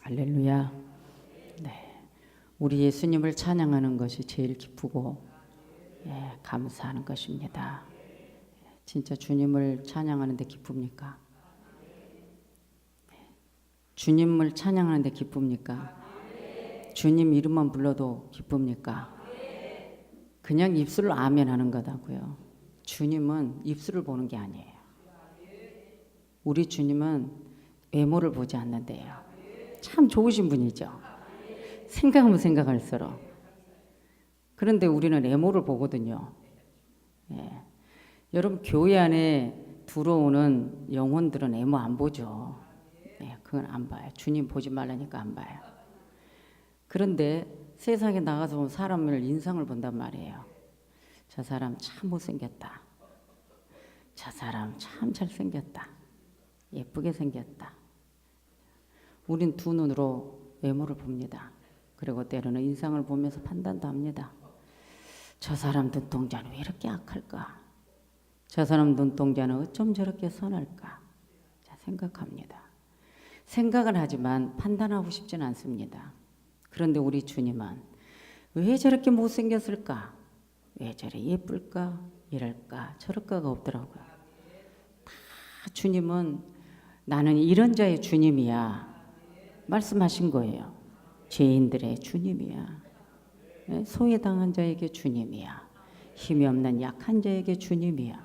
할렐루야. 네, 우리 예수님을 찬양하는 것이 제일 기쁘고 감사하는 것입니다. 진짜 주님을 찬양하는 데 기쁩니까? 주님을 찬양하는 데 기쁩니까? 주님 이름만 불러도 기쁩니까? 그냥 입술로 아멘 하는 거다고요. 주님은 입술을 보는 게 아니에요. 우리 주님은 외모를 보지 않는데요. 참 좋으신 분이죠. 생각하면 생각할수록. 그런데 우리는 외모를 보거든요. 여러분 교회 안에 들어오는 영혼들은 외모 안 보죠. 그건 안 봐요. 주님 보지 말라니까 안 봐요. 그런데 세상에 나가서 보면 사람을 인상을 본단 말이에요. 저 사람 참 못생겼다. 저 사람 참 잘생겼다. 예쁘게 생겼다. 우린 두 눈으로 외모를 봅니다. 그리고 때로는 인상을 보면서 판단도 합니다. 저 사람 눈동자는 왜 이렇게 악할까? 저 사람 눈동자는 어쩜 저렇게 선할까? 자, 생각합니다. 생각을 하지만 판단하고 싶진 않습니다. 그런데 우리 주님은 왜 저렇게 못생겼을까? 왜 저래 예쁠까? 이럴까? 저럴까가 없더라고요. 다 주님은 나는 이런 자의 주님이야. 말씀하신 거예요. 죄인들의 주님이야. 소외당한 자에게 주님이야. 힘이 없는 약한 자에게 주님이야.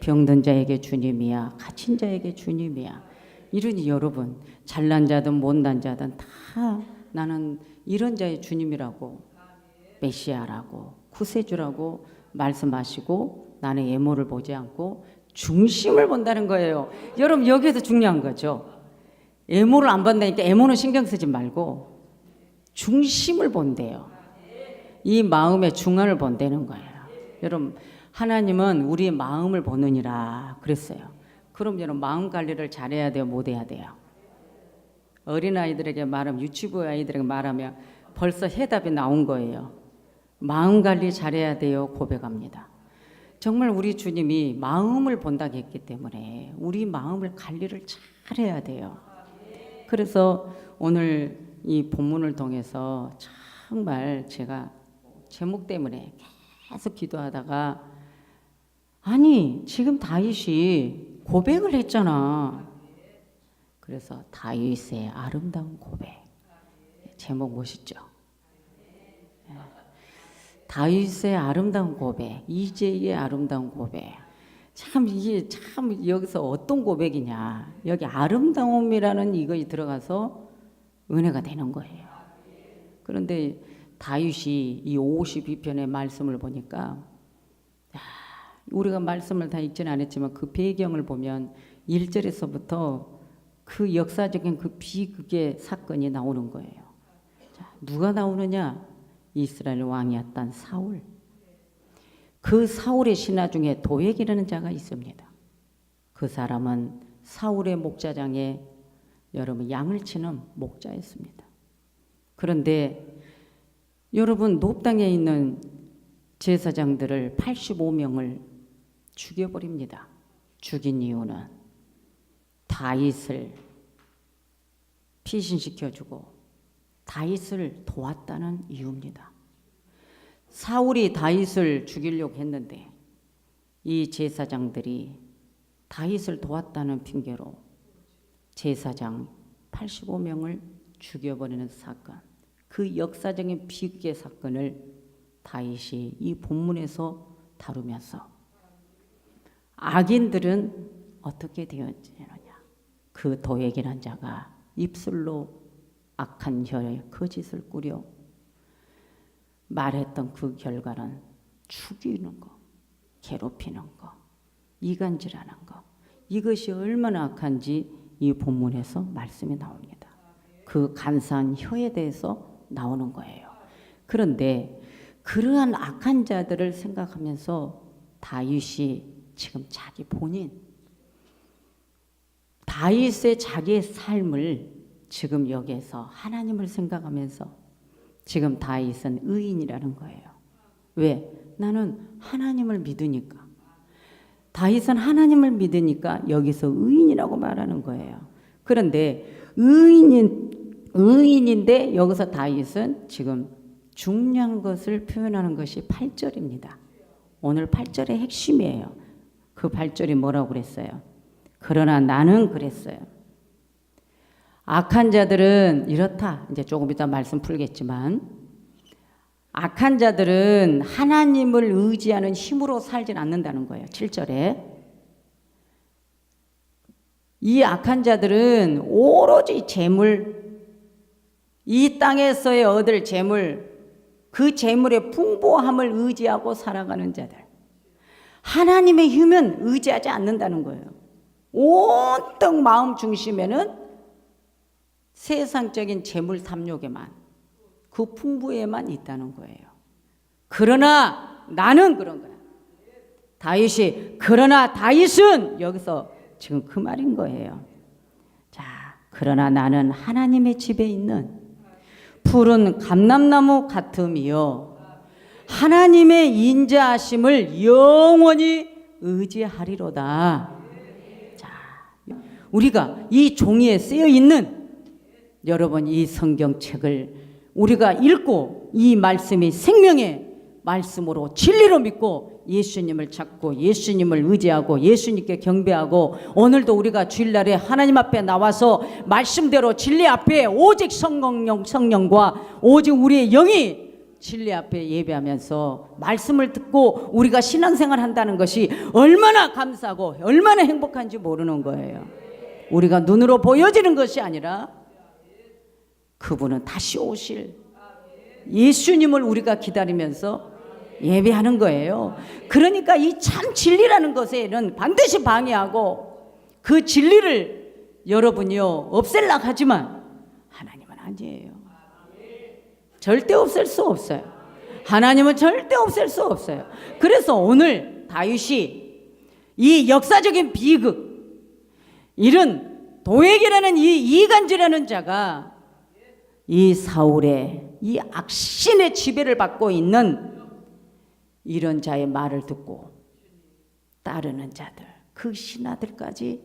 병든 자에게 주님이야. 갇힌 자에게 주님이야. 이러니 여러분 잘난 자든 못난 자든 다 나는 이런 자의 주님이라고 메시아라고 구세주라고 말씀하시고 나는 외모를 보지 않고 중심을 본다는 거예요. 여러분 여기에서 중요한 거죠. 외모를 안 본다니까 외모는 신경 쓰지 말고 중심을 본대요. 이 마음의 중앙을 본다는 거예요. 여러분 하나님은 우리의 마음을 보느니라 그랬어요. 그럼 여러분 마음 관리를 잘해야 돼요? 못해야 돼요? 어린아이들에게 말하면 유치부 아이들에게 말하면 벌써 해답이 나온 거예요. 마음 관리 잘해야 돼요? 고백합니다. 정말 우리 주님이 마음을 본다고 했기 때문에 우리 마음을 관리를 잘해야 돼요. 그래서 오늘 이 본문을 통해서 정말 제가 제목 때문에 계속 기도하다가 아니 지금 다윗이 고백을 했잖아. 그래서 다윗의 아름다운 고백. 제목 멋있죠? 다윗의 아름다운 고백, 이제의 아름다운 고백. 참 이게 참 여기서 어떤 고백이냐. 여기 아름다움이라는 이것이 들어가서 은혜가 되는 거예요. 그런데 다윗이 이 52편의 말씀을 보니까 우리가 말씀을 다 읽지는 않았지만 그 배경을 보면 1절에서부터 그 역사적인 그 비극의 사건이 나오는 거예요. 자, 누가 나오느냐? 이스라엘 왕이었던 사울. 그 사울의 신하 중에 도액이라는 자가 있습니다. 그 사람은 사울의 목자장에 여러분 양을 치는 목자였습니다. 그런데 여러분 높당에 있는 제사장들을 85명을 죽여버립니다. 죽인 이유는 다윗을 피신시켜주고 다윗을 도왔다는 이유입니다. 사울이 다윗을 죽이려고 했는데 이 제사장들이 다윗을 도왔다는 핑계로 제사장 85명을 죽여버리는 사건, 그 역사적인 비극의 사건을 다윗이 이 본문에서 다루면서 악인들은 어떻게 되었느냐. 그 도액이란 자가 입술로 악한 혀에 거짓을 꾸려 말했던 그 결과는 죽이는 거, 괴롭히는 거, 이간질하는 거. 이것이 얼마나 악한지 이 본문에서 말씀이 나옵니다. 그 간사한 혀에 대해서 나오는 거예요. 그런데 그러한 악한 자들을 생각하면서 다윗이 지금 자기 본인 다윗의 자기의 삶을 지금 여기에서 하나님을 생각하면서 지금 다윗은 의인이라는 거예요. 왜? 나는 하나님을 믿으니까. 다윗은 하나님을 믿으니까 여기서 의인이라고 말하는 거예요. 그런데 의인인 의인인데 여기서 다윗은 지금 중요한 것을 표현하는 것이 8절입니다. 오늘 8절의 핵심이에요. 그 8절이 뭐라고 그랬어요? 그러나 나는 그랬어요. 악한 자들은 이렇다. 이제 조금 이따 말씀 풀겠지만 악한 자들은 하나님을 의지하는 힘으로 살진 않는다는 거예요. 7절에. 이 악한 자들은 오로지 재물, 이 땅에서의 얻을 재물, 그 재물의 풍부함을 의지하고 살아가는 자들. 하나님의 힘은 의지하지 않는다는 거예요. 온통 마음 중심에는 세상적인 재물 탐욕에만, 그 풍부에만 있다는 거예요. 그러나 나는 그런 거야. 다윗이 그러나 다윗은 여기서 지금 그 말인 거예요. 자, 그러나 나는 하나님의 집에 있는 푸른 감람나무 같음이요 하나님의 인자하심을 영원히 의지하리로다. 자, 우리가 이 종이에 쓰여 있는 여러분 이 성경책을 우리가 읽고 이 말씀이 생명의 말씀으로 진리로 믿고 예수님을 찾고 예수님을 의지하고 예수님께 경배하고 오늘도 우리가 주일날에 하나님 앞에 나와서 말씀대로 진리 앞에 오직 성령과 오직 우리의 영이 진리 앞에 예배하면서 말씀을 듣고 우리가 신앙생활 한다는 것이 얼마나 감사하고 얼마나 행복한지 모르는 거예요. 우리가 눈으로 보여지는 것이 아니라 그분은 다시 오실 예수님을 우리가 기다리면서 예배하는 거예요. 그러니까 이 참 진리라는 것에는 반드시 방해하고 그 진리를 여러분이요 없앨라 하지만 하나님은 아니에요. 절대 없앨 수 없어요. 하나님은 절대 없앨 수 없어요. 그래서 오늘 다윗이 이 역사적인 비극, 이런 도액이라는 이 이간질하는 자가 이 사울의 이 악신의 지배를 받고 있는 이런 자의 말을 듣고 따르는 자들, 그 신하들까지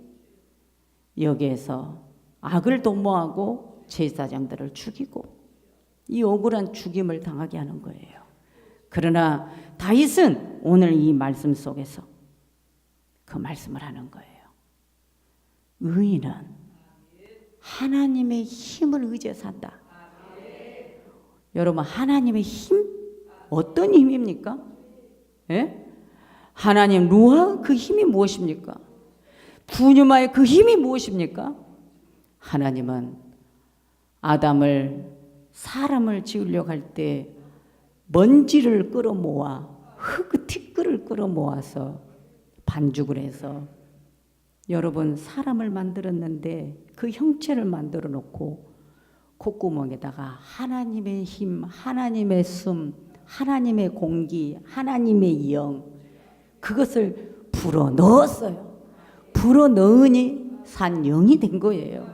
여기에서 악을 도모하고 제사장들을 죽이고 이 억울한 죽임을 당하게 하는 거예요. 그러나 다윗은 오늘 이 말씀 속에서 그 말씀을 하는 거예요. 의인은 하나님의 힘을 의지해 산다. 여러분 하나님의 힘? 어떤 힘입니까? 예? 하나님 루아 그 힘이 무엇입니까? 부뉴마의 그 힘이 무엇입니까? 하나님은 아담을 사람을 지으려고 할 때 먼지를 끌어모아 흙 티끌을 끌어모아서 반죽을 해서 여러분 사람을 만들었는데 그 형체를 만들어 놓고 콧구멍에다가 하나님의 힘, 하나님의 숨, 하나님의 공기, 하나님의 영 그것을 불어 넣었어요. 불어 넣으니 산 영이 된 거예요.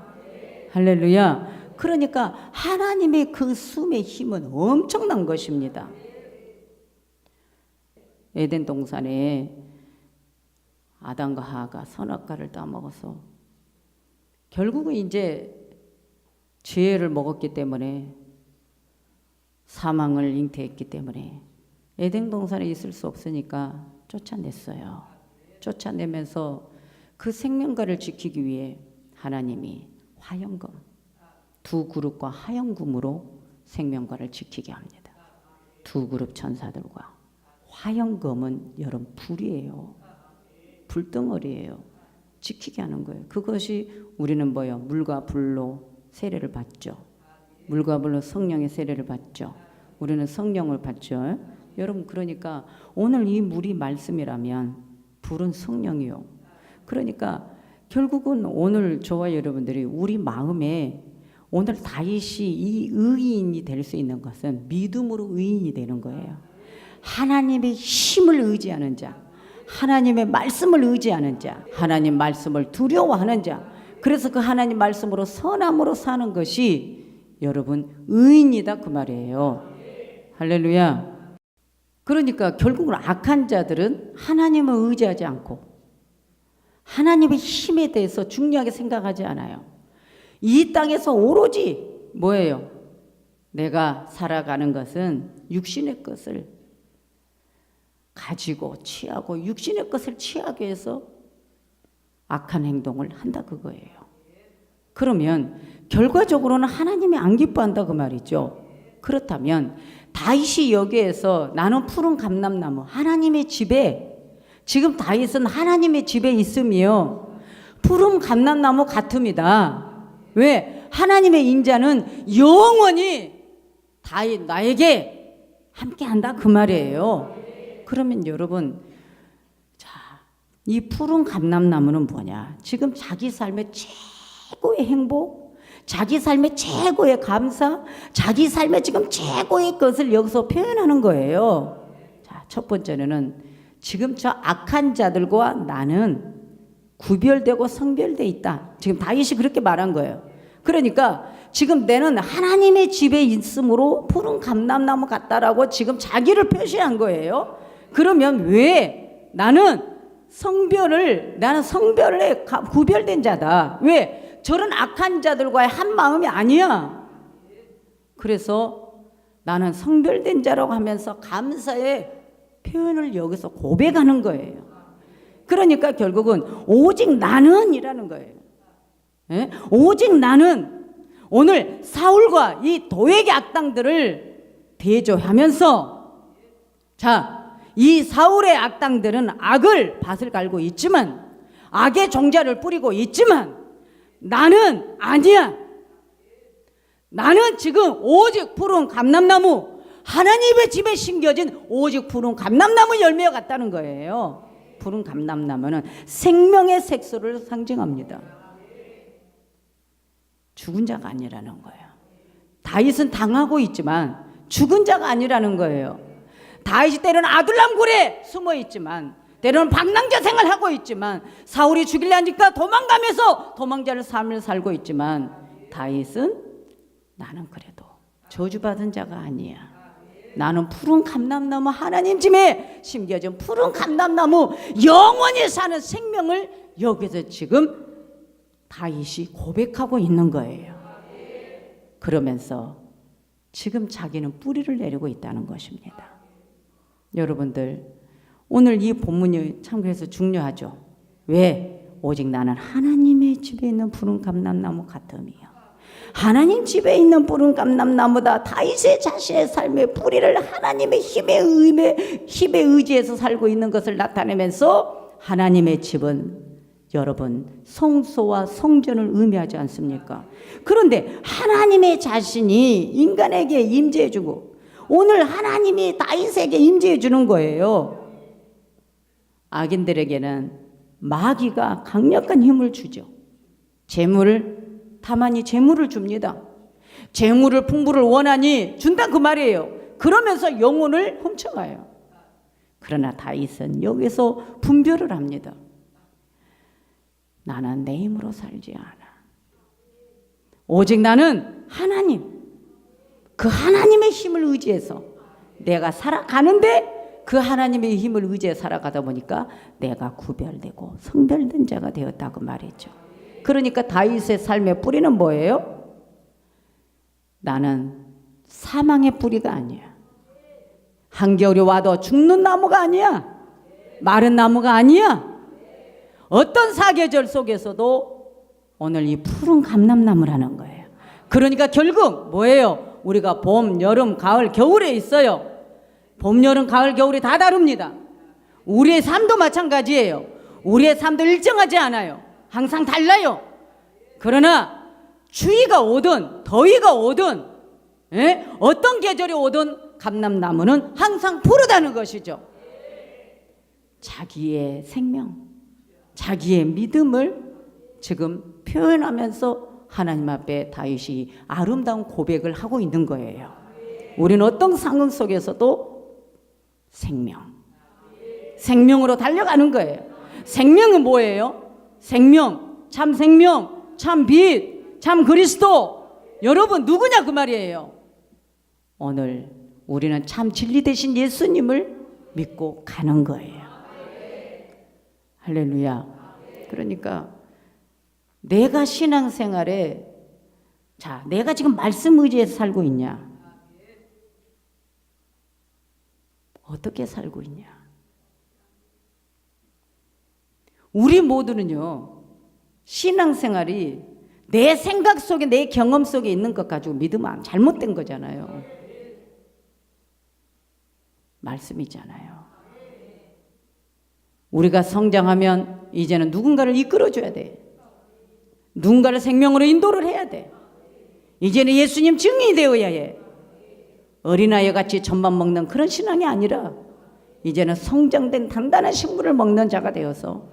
할렐루야. 그러니까 하나님의 그 숨의 힘은 엄청난 것입니다. 에덴 동산에 아담과 하와가 선악과를 따먹어서 결국은 이제 죄를 먹었기 때문에 사망을 잉태했기 때문에 에덴 동산에 있을 수 없으니까 쫓아냈어요. 쫓아내면서 그 생명과를 지키기 위해 하나님이 화영금, 두 그룹과 화영금으로 생명과를 지키게 합니다. 두 그룹 천사들과 화영금은 여러분 불이에요. 불덩어리예요. 지키게 하는 거예요. 그것이 우리는 뭐예요? 물과 불로 세례를 받죠. 물과 불로 성령의 세례를 받죠. 우리는 성령을 받죠. 여러분 그러니까 오늘 이 물이 말씀이라면 불은 성령이요. 그러니까 결국은 오늘 저와 여러분들이 우리 마음에 오늘 다윗이 이 의인이 될 수 있는 것은 믿음으로 의인이 되는 거예요. 하나님의 힘을 의지하는 자, 하나님의 말씀을 의지하는 자, 하나님 말씀을 두려워하는 자, 그래서 그 하나님 말씀으로 선함으로 사는 것이 여러분 의인이다 그 말이에요. 할렐루야. 그러니까 결국은 악한 자들은 하나님을 의지하지 않고 하나님의 힘에 대해서 중요하게 생각하지 않아요. 이 땅에서 오로지 뭐예요? 내가 살아가는 것은 육신의 것을 가지고 취하고 육신의 것을 취하기 위해서 악한 행동을 한다 그거예요. 그러면 결과적으로는 하나님이 안 기뻐한다 그 말이죠. 그렇다면 다윗이 여기에서 나는 푸른 감람나무 하나님의 집에, 지금 다윗은 하나님의 집에 있으며 푸른 감람나무 같음이다. 왜? 하나님의 인자는 영원히 다윗 나에게 함께한다 그 말이에요. 그러면 여러분, 자, 이 푸른 감람나무는 뭐냐? 지금 자기 삶의 최고의 행복, 자기 삶의 최고의 감사, 자기 삶의 지금 최고의 것을 여기서 표현하는 거예요. 자, 첫 번째는 지금 저 악한 자들과 나는 구별되고 성별돼 있다. 지금 다윗이 그렇게 말한 거예요. 그러니까 지금 내는 하나님의 집에 있으므로 푸른 감람나무 같다라고 지금 자기를 표시한 거예요. 그러면 왜 나는 성별에 구별된 자다. 왜? 저런 악한 자들과의 한 마음이 아니야. 그래서 나는 성별된 자라고 하면서 감사의 표현을 여기서 고백하는 거예요. 그러니까 결국은 오직 나는이라는 거예요. 예? 오직 나는 오늘 사울과 이 도액의 악당들을 대조하면서, 자, 이 사울의 악당들은 악을 밭을 갈고 있지만, 악의 종자를 뿌리고 있지만 나는 아니야. 나는 지금 오직 푸른 감람나무, 하나님의 집에 심겨진 오직 푸른 감람나무 열매와 같다는 거예요. 푸른 감람나무는 생명의 색소를 상징합니다. 죽은 자가 아니라는 거예요. 다윗은 당하고 있지만 죽은 자가 아니라는 거예요. 다윗이 때로는 아둘람굴에 숨어 있지만, 때로는 방랑자 생활하고 있지만, 사울이 죽이려니까 도망가면서 도망자를 삶을 살고 있지만, 다윗은 나는 그래도 저주받은 자가 아니야. 나는 푸른 감람나무, 하나님 집에 심겨진 푸른 감람나무, 영원히 사는 생명을 여기서 지금 다윗이 고백하고 있는 거예요. 그러면서 지금 자기는 뿌리를 내리고 있다는 것입니다. 여러분들, 오늘 이 본문이 참 그래서 중요하죠. 왜? 오직 나는 하나님의 집에 있는 푸른 감람나무 같음이요. 하나님 집에 있는 푸른 감람나무다. 다윗의 자신의 삶의 뿌리를 하나님의 힘에 의지해서 살고 있는 것을 나타내면서, 하나님의 집은 여러분 성소와 성전을 의미하지 않습니까? 그런데 하나님의 자신이 인간에게 임재해 주고, 오늘 하나님이 다윗에게 임재해 주는 거예요. 악인들에게는 마귀가 강력한 힘을 주죠. 다만이 재물을 줍니다. 재물을 풍부를 원하니 준다 그 말이에요. 그러면서 영혼을 훔쳐가요. 그러나 다윗은 여기서 분별을 합니다. 나는 내 힘으로 살지 않아. 오직 나는 하나님, 그 하나님의 힘을 의지해서 내가 살아가는데, 그 하나님의 힘을 의지해 살아가다 보니까 내가 구별되고 성별된 자가 되었다고 말했죠. 그러니까 다윗의 삶의 뿌리는 뭐예요? 나는 사망의 뿌리가 아니야. 한겨울이 와도 죽는 나무가 아니야. 마른 나무가 아니야. 어떤 사계절 속에서도 오늘 이 푸른 감람나무라는 거예요. 그러니까 결국 뭐예요? 우리가 봄, 여름, 가을, 겨울에 있어요. 봄, 여름, 가을, 겨울이 다 다릅니다. 우리의 삶도 마찬가지예요. 우리의 삶도 일정하지 않아요. 항상 달라요. 그러나 추위가 오든 더위가 오든 어떤 계절이 오든 감람나무는 항상 푸르다는 것이죠. 자기의 생명, 자기의 믿음을 지금 표현하면서 하나님 앞에 다윗이 아름다운 고백을 하고 있는 거예요. 우리는 어떤 상황 속에서도 생명으로 달려가는 거예요. 생명은 뭐예요? 생명, 참 빛, 참 그리스도. 여러분 누구냐 그 말이에요. 오늘 우리는 참 진리 되신 예수님을 믿고 가는 거예요. 할렐루야. 그러니까 내가 신앙생활에 자, 내가 지금 말씀 의지해서 살고 있냐? 어떻게 살고 있냐? 우리 모두는요, 신앙생활이 내 생각 속에, 내 경험 속에 있는 것 가지고 믿으면 잘못된 거잖아요. 말씀이잖아요. 우리가 성장하면 이제는 누군가를 이끌어줘야 돼. 누군가를 생명으로 인도를 해야 돼. 이제는 예수님 증인이 되어야 해. 어린아이 같이 젖만 먹는 그런 신앙이 아니라 이제는 성장된 단단한 식물을 먹는 자가 되어서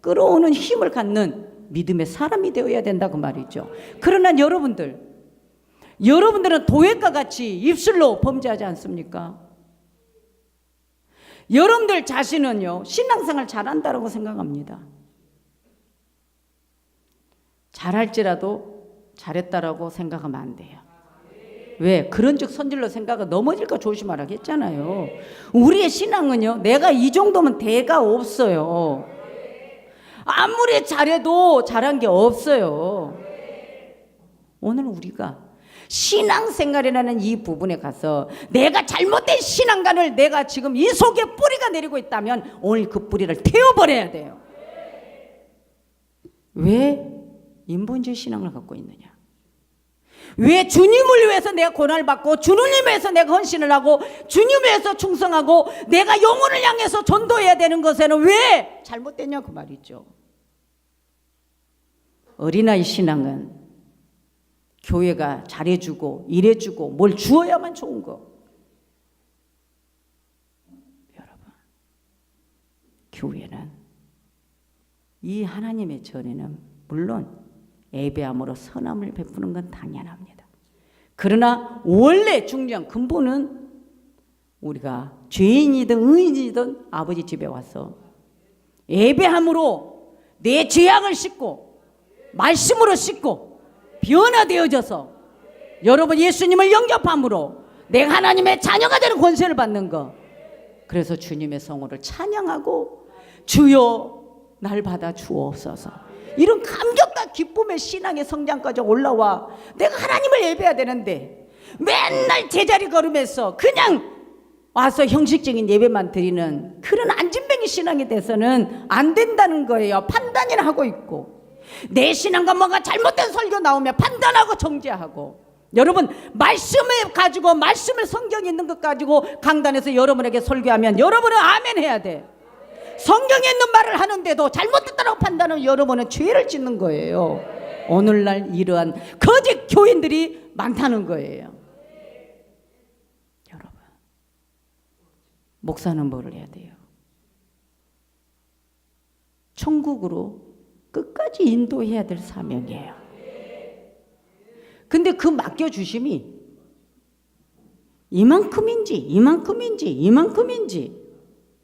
끌어오는 힘을 갖는 믿음의 사람이 되어야 된다 그 말이죠. 그러나 여러분들은 도액과 같이 입술로 범죄하지 않습니까? 여러분들 자신은요, 신앙생활 잘한다고 생각합니다. 잘할지라도 잘했다라고 생각하면 안 돼요. 왜? 그런즉 선질로 생각은 넘어질까 조심하라고 했잖아요. 우리의 신앙은요, 내가 이 정도면 대가 없어요. 아무리 잘해도 잘한 게 없어요. 오늘 우리가 신앙생활이라는 이 부분에 가서 내가 잘못된 신앙관을 내가 지금 이 속에 뿌리가 내리고 있다면 오늘 그 뿌리를 태워버려야 돼요. 왜 인본주의 신앙을 갖고 있느냐? 왜 주님을 위해서 내가 고난을 받고 주님을 위해서 내가 헌신을 하고 주님을 위해서 충성하고 내가 영혼을 향해서 전도해야 되는 것에는 왜 잘못됐냐 그 말이죠. 어린아이 신앙은 교회가 잘해주고 일해주고 뭘 주어야만 좋은 거. 여러분, 교회는 이 하나님의 전에는 물론 예배함으로 선함을 베푸는 건 당연합니다. 그러나 원래 중요한 근본은 우리가 죄인이든 의인이든 아버지 집에 와서 예배함으로 내 죄악을 씻고 말씀으로 씻고 변화되어져서 여러분 예수님을 영접함으로 내가 하나님의 자녀가 되는 권세를 받는 거. 그래서 주님의 성호를 찬양하고 주여 날 받아 주옵소서, 이런 감격과 기쁨의 신앙의 성장까지 올라와 내가 하나님을 예배해야 되는데 맨날 제자리 걸으면서 그냥 와서 형식적인 예배만 드리는 그런 안진뱅이 신앙이 돼서는 안 된다는 거예요. 판단이나 하고 있고 내 신앙과 뭔가 잘못된 설교 나오면 판단하고 정죄하고. 여러분, 말씀을 가지고 말씀을 성경에 있는 것 가지고 강단에서 여러분에게 설교하면 여러분은 아멘 해야 돼. 성경에 있는 말을 하는데도 잘못됐다고 판단하면 여러분은 죄를 짓는 거예요. 오늘날 이러한 거짓 교인들이 많다는 거예요. 여러분, 목사는 뭐를 해야 돼요? 천국으로 끝까지 인도해야 될 사명이에요. 근데 그 맡겨주심이 이만큼인지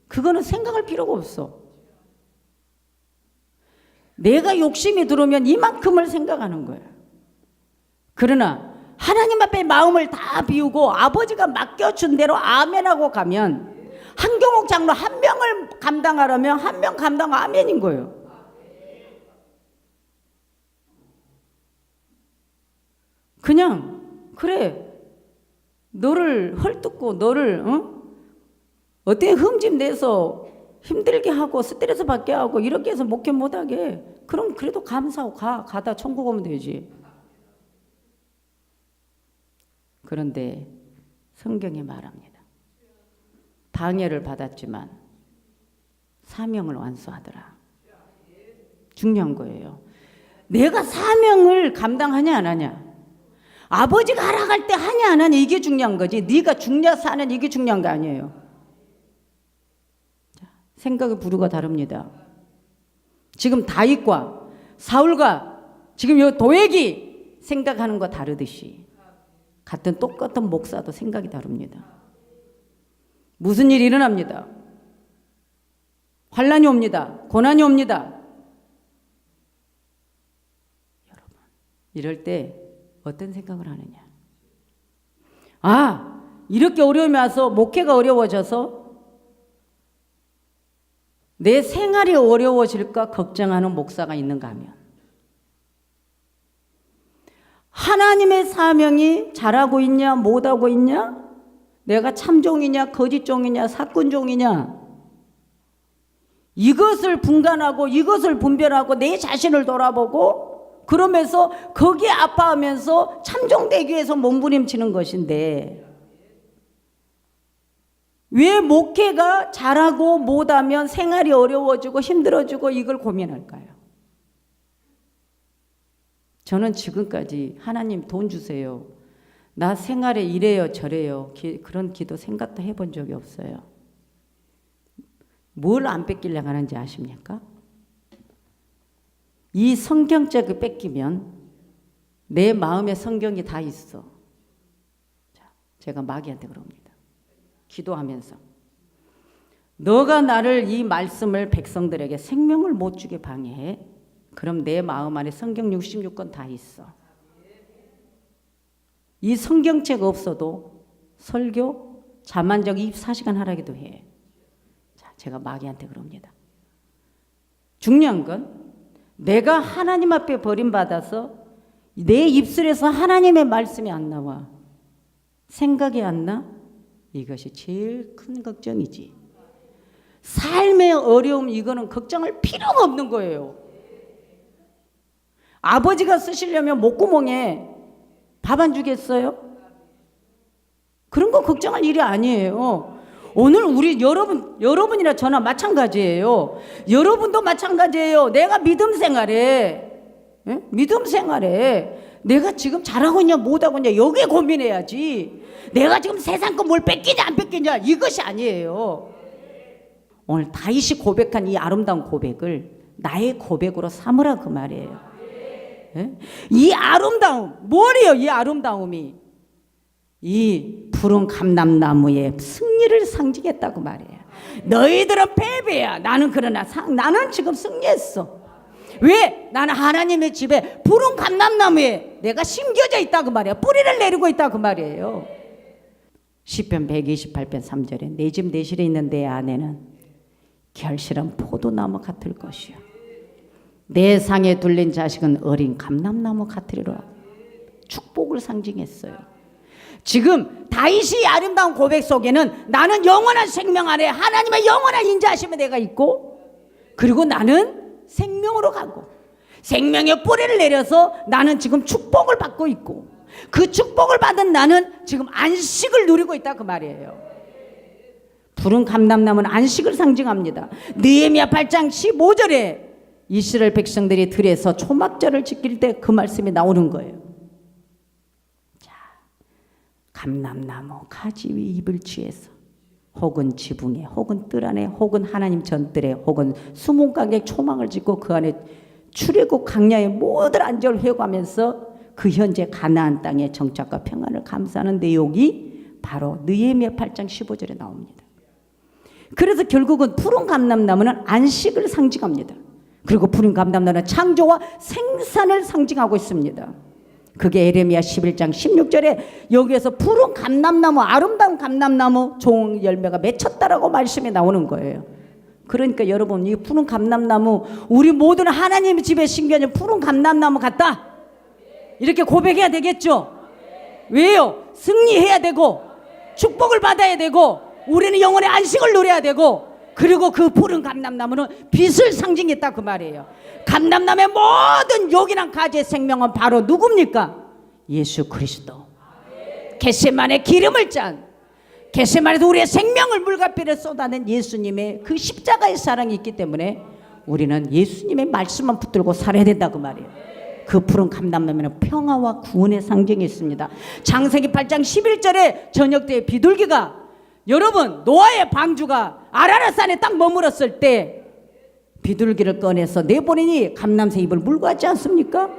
그거는 생각할 필요가 없어. 내가 욕심이 들어오면 이만큼을 생각하는 거야. 그러나 하나님 앞에 마음을 다 비우고 아버지가 맡겨준 대로 아멘하고 가면 한경옥 장로 한 명을 감당하려면 한 명 감당 아멘인 거예요. 그냥 그래, 너를 헐뜯고 너를 어떻게 흠집 내서 힘들게 하고 스트레스 받게 하고 이렇게 해서 목회 못하게, 그럼 그래도 감사하고 가다 천국 오면 되지. 그런데 성경이 말합니다. 방해를 받았지만 사명을 완수하더라. 중요한 거예요. 내가 사명을 감당하냐 안 하냐, 아버지가 하락할 때 하냐 안 하냐, 이게 중요한 거지. 네가 죽냐 사냐 이게 중요한 거 아니에요. 생각의 부류가 다릅니다. 지금 다윗과 사울과 지금 이 도액이 생각하는 거 다르듯이 같은 똑같은 목사도 생각이 다릅니다. 무슨 일이 일어납니다. 환난이 옵니다. 고난이 옵니다. 여러분, 이럴 때 어떤 생각을 하느냐. 아, 이렇게 어려움이 와서 목회가 어려워져서 내 생활이 어려워질까 걱정하는 목사가 있는가 하면, 하나님의 사명이 잘하고 있냐 못하고 있냐, 내가 참종이냐 거짓종이냐 사꾼종이냐, 이것을 분간하고 이것을 분별하고 내 자신을 돌아보고 그러면서 거기에 아파하면서 참종되기 위해서 몸부림치는 것인데, 왜 목회가 잘하고 못하면 생활이 어려워지고 힘들어지고 이걸 고민할까요? 저는 지금까지 하나님 돈 주세요, 나 생활에 이래요 저래요 그런 기도 생각도 해본 적이 없어요. 뭘 안 뺏기려고 하는지 아십니까? 이 성경책을 뺏기면 내 마음에 성경이 다 있어. 자, 제가 마귀한테 그럽니다. 기도하면서 너가 나를, 이 말씀을 백성들에게 생명을 못 주게 방해해. 그럼 내 마음 안에 성경 66권 다 있어. 이 성경책 없어도 설교 자만적 24시간 하라기도 해. 자, 제가 마귀한테 그럽니다. 중요한 건 내가 하나님 앞에 버림받아서 내 입술에서 하나님의 말씀이 안 나와, 생각이 안 나, 이것이 제일 큰 걱정이지. 삶의 어려움, 이거는 걱정할 필요가 없는 거예요. 아버지가 쓰시려면 목구멍에 밥 안 주겠어요? 그런 거 걱정할 일이 아니에요. 오늘 우리 여러분이나 저나 마찬가지예요. 여러분도 마찬가지예요. 내가 믿음 생활에, 믿음 생활에 내가 지금 잘하고 있냐 못하고 있냐 여기에 고민해야지, 내가 지금 세상 거 뭘 뺏기냐 안 뺏기냐 이것이 아니에요. 오늘 다윗이 고백한 이 아름다운 고백을 나의 고백으로 삼으라 그 말이에요. 이 아름다움, 뭐래요? 이 아름다움이 이 푸른 감람나무의 승리를 상징했다고 말이에요. 너희들은 패배야. 나는 그러나 나는 지금 승리했어. 왜? 나는 하나님의 집에 푸른 감람나무에 내가 심겨져 있다고 말이야. 뿌리를 내리고 있다고 말이에요. 시편 128편 3절에 내 집 내실에 있는 내 아내는 결실한 포도나무 같을 것이요, 내 상에 둘린 자식은 어린 감람나무 같으리라. 축복을 상징했어요. 지금 다윗이 아름다운 고백 속에는 나는 영원한 생명 안에 하나님의 영원한 인자하심에 내가 있고, 그리고 나는 생명으로 가고 생명의 뿌리를 내려서 나는 지금 축복을 받고 있고, 그 축복을 받은 나는 지금 안식을 누리고 있다 그 말이에요. 푸른 감람나무는 안식을 상징합니다. 느헤미야 8장 15절에 이스라엘 백성들이 들에서 초막절을 지킬 때 그 말씀이 나오는 거예요. 자, 감람나무 가지 위 잎을 취해서 혹은 지붕에 혹은 뜰 안에 혹은 하나님 전뜰에 혹은 수문가게 초막을 짓고 그 안에 출애굽 광야의 모든 안전을 회고하면서 그 현재 가나안 땅의 정착과 평안을 감사하는 내용이 바로 느헤미야 8장 15절에 나옵니다. 그래서 결국은 푸른 감람나무는 안식을 상징합니다. 그리고 푸른 감람나무는 창조와 생산을 상징하고 있습니다. 그게 에레미야 11장 16절에 여기에서 푸른 감람나무, 아름다운 감람나무 종 열매가 맺혔다라고 말씀이 나오는 거예요. 그러니까 여러분, 이 푸른 감람나무, 우리 모두는 하나님의 집에 심겨진 푸른 감람나무 같다, 이렇게 고백해야 되겠죠. 왜요? 승리해야 되고 축복을 받아야 되고 우리는 영혼의 안식을 누려야 되고, 그리고 그 푸른 감람나무는 빛을 상징했다 그 말이에요. 감람나무의 모든 요긴한 가지의 생명은 바로 누굽니까? 예수 그리스도. 겟세마네 기름을 짠, 겟세마네에서 우리의 생명을 물과 피를 쏟아낸 예수님의 그 십자가의 사랑이 있기 때문에 우리는 예수님의 말씀만 붙들고 살아야 된다 그 말이에요. 그 푸른 감람나무는 평화와 구원의 상징이 있습니다. 창세기 8장 11절에 저녁 때 비둘기가, 여러분, 노아의 방주가 아라랏산에 딱 머물었을 때 비둘기를 꺼내서 내보내니 감람새 잎을 물고 왔지 않습니까?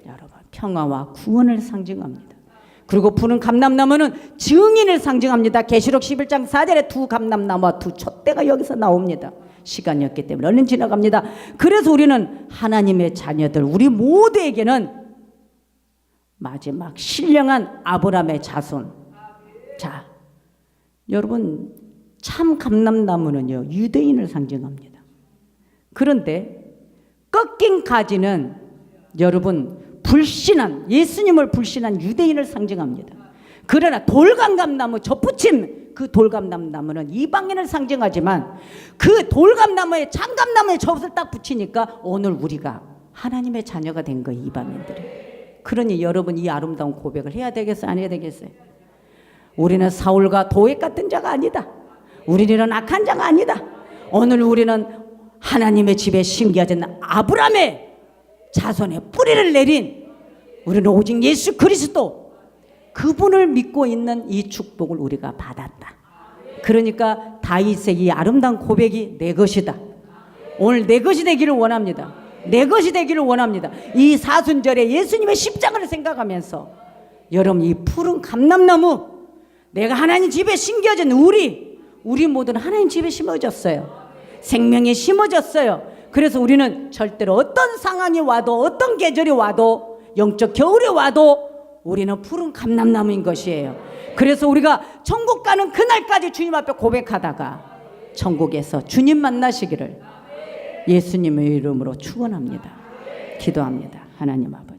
여러분, 평화와 구원을 상징합니다. 그리고 푸른 감람나무는 증인을 상징합니다. 계시록 11장 4절에 두 감람나무와 두 촛대가 여기서 나옵니다. 시간이 없기 때문에 얼른 지나갑니다. 그래서 우리는 하나님의 자녀들, 우리 모두에게는 마지막 신령한 아브라함의 자손. 자, 여러분, 참 감람나무는요 유대인을 상징합니다. 그런데 꺾인 가지는 여러분 불신한, 예수님을 불신한 유대인을 상징합니다. 그러나 돌감람나무 접붙임, 그 돌감람나무는 이방인을 상징하지만 그 돌감나무에 장감나무에 접을 딱 붙이니까 오늘 우리가 하나님의 자녀가 된 거예요, 이방인들이. 그러니 여러분 이 아름다운 고백을 해야 되겠어요, 안 해야 되겠어요? 우리는 사울과 도액 같은 자가 아니다. 우리는 악한 자가 아니다. 오늘 우리는 하나님의 집에 심겨진 아브라함의 자손의 뿌리를 내린, 우리는 오직 예수 그리스도 그분을 믿고 있는 이 축복을 우리가 받았다. 그러니까 다윗의 이 아름다운 고백이 내 것이다. 오늘 내 것이 되기를 원합니다. 내 것이 되기를 원합니다. 이 사순절에 예수님의 십자가를 생각하면서 여러분 이 푸른 감람나무, 내가 하나님 집에 심겨진 우리 모두는 하나님 집에 심어졌어요. 생명에 심어졌어요. 그래서 우리는 절대로 어떤 상황이 와도, 어떤 계절이 와도, 영적 겨울이 와도 우리는 푸른 감람나무인 것이에요. 그래서 우리가 천국 가는 그날까지 주님 앞에 고백하다가 천국에서 주님 만나시기를 예수님의 이름으로 축원합니다. 기도합니다. 하나님 아버지,